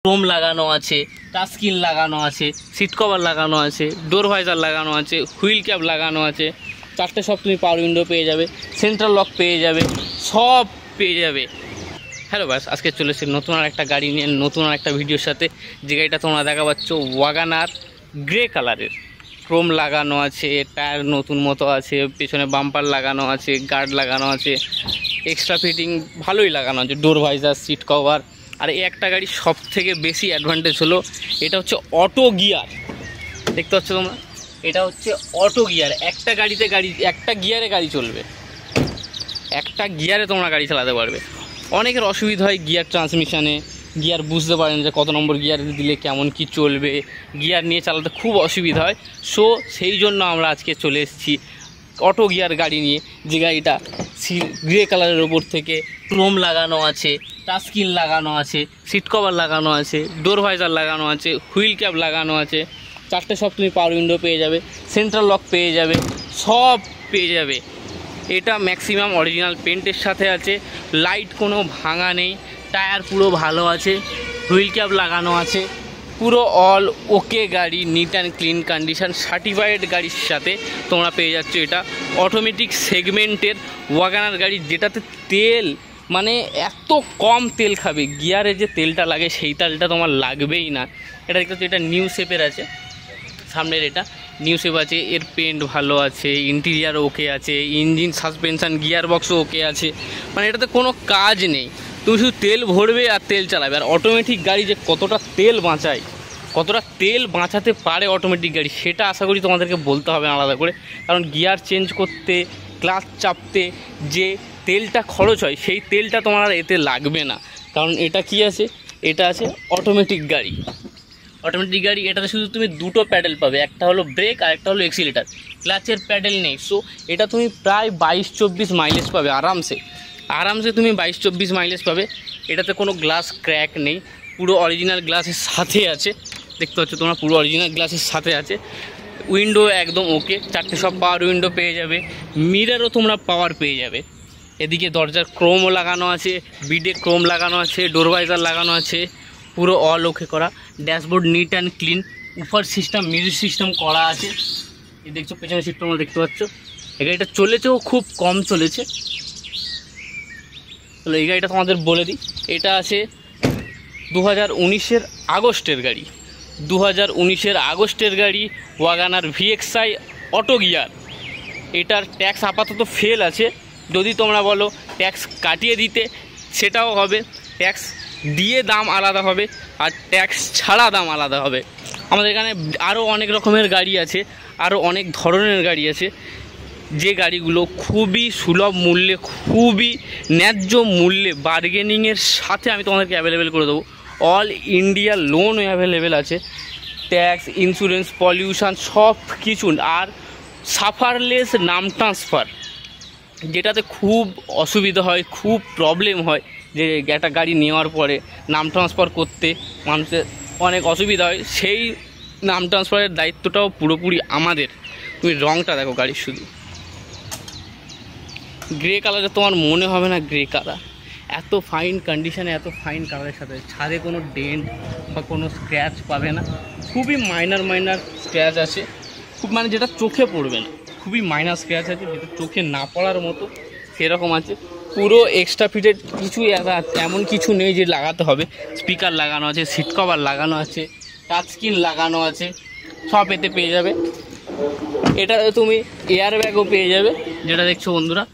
Chrome লাগানো আছে, touch screen লাগানো আছে, সিট কভার লাগানো আছে, ডোর ভাইজার লাগানো আছে, হুইল ক্যাপ লাগানো আছে, চারটে সব তুমি পাওয়ার উইন্ডো পেয়ে যাবে, সেন্ট্রাল লক পেয়ে যাবে, সব পেয়ে যাবে। হ্যালো ব্যাস, আজকে চলে এসেছি নতুন আর একটা গাড়ি নিয়ে, নতুন আর একটা ভিডিওর সাথে। যে গাড়িটা তোমরা দেখা পাচ্ছ ওয়াগানার গ্রে কালারের, ক্রোম লাগানো আছে, টায়ার নতুন মতো আছে, পেছনে বাম্পার লাগানো আছে, গার্ড লাগানো আছে, এক্সট্রা ফিটিং ভালোই লাগানো আছে, ডোর ভাইজার, সিট কভার। আর এই একটা গাড়ি সব থেকে বেশি অ্যাডভান্টেজ হলো এটা হচ্ছে অটো গিয়ার। দেখতে পাচ্ছ তোমরা, এটা হচ্ছে অটো গিয়ার। একটা গিয়ারে গাড়ি চলবে, একটা গিয়ারে তোমরা গাড়ি চালাতে পারবে। অনেকের অসুবিধা হয় গিয়ার ট্রান্সমিশনে, গিয়ার বুঝতে পারেন যে কত নম্বর গিয়ার দিলে কেমন কি চলবে, গিয়ার নিয়ে চালাতে খুব অসুবিধা হয়। সো সেই জন্য আমরা আজকে চলে এসেছি অটো গিয়ার গাড়ি নিয়ে। যে গাড়িটা গ্রে কালারের ওপর থেকে ক্রোম লাগানো আছে, টাচ স্ক্রিন লাগানো আছে, সিট কভার লাগানো আছে, ডোর ভাইজার লাগানো আছে, হুইল ক্যাপ লাগানো আছে, চারটে সব তুমি পাওয়ার উইন্ডো পেয়ে যাবে, সেন্ট্রাল লক পেয়ে যাবে, সব পেয়ে যাবে। এটা ম্যাক্সিমাম অরিজিনাল পেন্টের সাথে আছে, লাইট কোনো ভাঙা নেই, টায়ার পুরো ভালো আছে, হুইল ক্যাপ লাগানো আছে, পুরো অল ওকে গাড়ি, NEET and clean condition, certified গাড়ির সাথে তোমরা পেয়ে যাচ্ছ এটা অটোমেটিক সেগমেন্টের ওয়াগানার গাড়ি, যেটাতে তেল মানে এত কম তেল খাবে, গিয়ারে যে তেলটা লাগে সেই তেলটা তোমার লাগবেই না। এটা দেখতে হচ্ছে এটা নিউ শেপের আছে, সামনের এটা নিউ শেপ আছে, এর পেন্ট ভালো আছে, ইন্টিরিয়ার ওকে আছে, ইঞ্জিন, সাসপেনশান, গিয়ার বক্সও ওকে আছে, মানে এটাতে কোনো কাজ নেই। তুমি শুধু তেল ভরবে আর তেল চালাবে। আর অটোমেটিক গাড়ি যে কতটা তেল বাঁচায়, কতটা তেল বাঁচাতে পারে অটোমেটিক গাড়ি, সেটা আশা করি তোমাদেরকে বলতে হবে আলাদা করে। কারণ গিয়ার চেঞ্জ করতে, ক্লাচ চাপতে যে তেলটা খরচ হয় সেই তেলটা তোমার আর এতে লাগবে না। কারণ এটা কি আছে, এটা আছে অটোমেটিক গাড়ি। অটোমেটিক গাড়ি, এটাতে শুধু তুমি দুটো প্যাডেল পাবে, একটা হলো ব্রেক আর একটা হলো এক্সিলেটার, ক্লাচের প্যাডেল নেই। সো এটা তুমি প্রায় 22-24 মাইলেজ পাবে আরামসে তুমি 22-24 মাইলেজ পাবে। এটাতে কোনো গ্লাস ক্র্যাক নেই, পুরো অরিজিনাল গ্লাসের সাথে আছে। দেখতে পাচ্ছ তোমরা, পুরো অরিজিনাল গ্লাসের সাথে আছে। উইন্ডো একদম ওকে, চারটে সব পাওয়ার উইন্ডো পেয়ে যাবে, মিররও তোমরা পাওয়ার পেয়ে যাবে। এদিকে দরজার ক্রোমও লাগানো আছে, বিডে ক্রোম লাগানো আছে, ডোর ভাইজার লাগানো আছে, পুরো অল ওকে করা। ড্যাশবোর্ড নিট অ্যান্ড ক্লিন, উপার সিস্টেম, মিউজিক সিস্টেম করা আছে। এই দেখছো পেছনের সিটটা তোমরা দেখতে পাচ্ছ। এই গাড়িটা চলেছেও খুব কম চলেছে। তাহলে এই গাড়িটা তোমাদের বলে দিই, এটা আছে 2019-এর আগস্টের গাড়ি, 2019-এর আগস্টের গাড়ি, ওয়াগানার ভিএক্সআই অটো গিয়ার। এটার ট্যাক্স আপাতত ফেল আছে, যদি তোমরা বলো ট্যাক্স কাটিয়ে দিতে সেটাও হবে, ট্যাক্স দিয়ে দাম আলাদা হবে আর ট্যাক্স ছাড়া দাম আলাদা হবে। আমাদের এখানে আরও অনেক রকমের গাড়ি আছে, আরও অনেক ধরনের গাড়ি আছে, যে গাড়িগুলো খুবই সুলভ মূল্যে, খুবই ন্যায্য মূল্যে, বার্গেনিংয়ের সাথে আমি তোমাদেরকে অ্যাভেলেবেল করে দেবো। অল ইন্ডিয়া লোনও অ্যাভেলেবেল আছে, ট্যাক্স, ইন্স্যুরেন্স, পলিউশন সব কিছু, আর সাফারলেস নাম ট্রান্সফার, যেটাতে খুব অসুবিধা হয়, খুব প্রবলেম হয়, যে একটা গাড়ি নেওয়ার পরে নাম ট্রান্সফার করতে মানুষের অনেক অসুবিধা হয়। সেই নাম ট্রান্সফারের দায়িত্বটাও পুরোপুরি আমাদের। তুমি রঙটা দেখো গাড়ির, শুধু গ্রে কালারে তোমার মনে হবে না গ্রে কালার, এত ফাইন কন্ডিশনে, এত ফাইন কালারের সাথে। ছাদে কোনো ডেন্ট বা কোনো স্ক্র্যাচ পাবে না, খুবই মাইনার স্ক্র্যাচ আছে, খুব মানে যেটা চোখে পড়বে না, খুবই মাইনার স্ক্র্যাচ আছে, যেটা চোখে না পড়ার মতো সেরকম আছে। পুরো এক্সট্রা ফিটেড কিছু এমন কিছু নেই যে লাগাতে হবে। স্পিকার লাগানো আছে, সিট কভার লাগানো আছে, টাচ স্ক্রিন লাগানো আছে, সব এতে পেয়ে যাবে। এটাতে তুমি এয়ার ব্যাগও পেয়ে যাবে, যেটা দেখছো বন্ধুরা,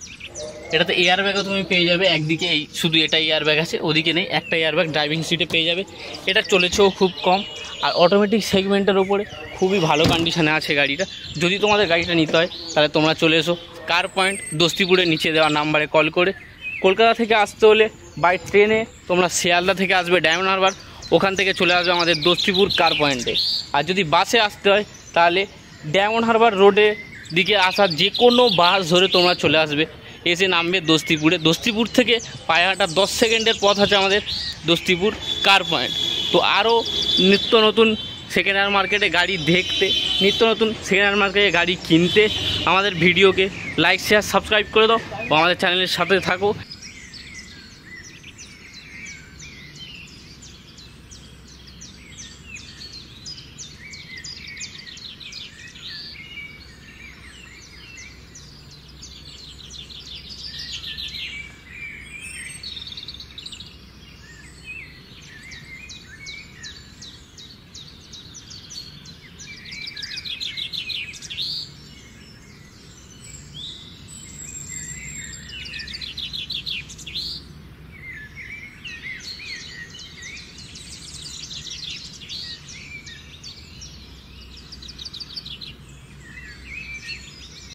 এটাতে এয়ার ব্যাগও তুমি পেয়ে যাবে। একদিকে এই শুধু এটা এয়ার ব্যাগ আছে, ওদিকে নেই, একটা এয়ার ব্যাগ ড্রাইভিং সিটে পেয়ে যাবে। এটা চলেছেও খুব কম, আর অটোমেটিক সেগমেন্টের ওপরে খুবই ভালো কন্ডিশনে আছে গাড়িটা। যদি তোমাদের গাড়িটা নিতে হয় তাহলে তোমরা চলে এসো কার পয়েন্ট, দস্তিপুরের নিচে দেওয়া নাম্বারে কল করে। কলকাতা থেকে আসতে হলে বাই ট্রেনে তোমরা শিয়ালদা থেকে আসবে ডায়মন্ড হারবার, ওখান থেকে চলে আসবে আমাদের দস্তিপুর কার পয়েন্টে। আর যদি বাসে আসতে হয় তাহলে ডায়মন্ড হারবার রোডে দিকে আসার যে কোনো বাস ধরে তোমরা চলে আসবে, এসে নামবে দস্তিপুরে। দস্তিপুর থেকে পায়ে হাঁটা 10 সেকেন্ডের পথ আছে আমাদের দস্তিপুর কার পয়েন্ট। তো আরও নিত্য নতুন সেকেন্ড হ্যান্ড মার্কেটে গাড়ি দেখতে, নিত্য নতুন সেকেন্ড হ্যান্ড মার্কেটে গাড়ি কিনতে আমাদের ভিডিওকে লাইক, শেয়ার, সাবস্ক্রাইব করে দাও ও আমাদের চ্যানেলের সাথে থাকো।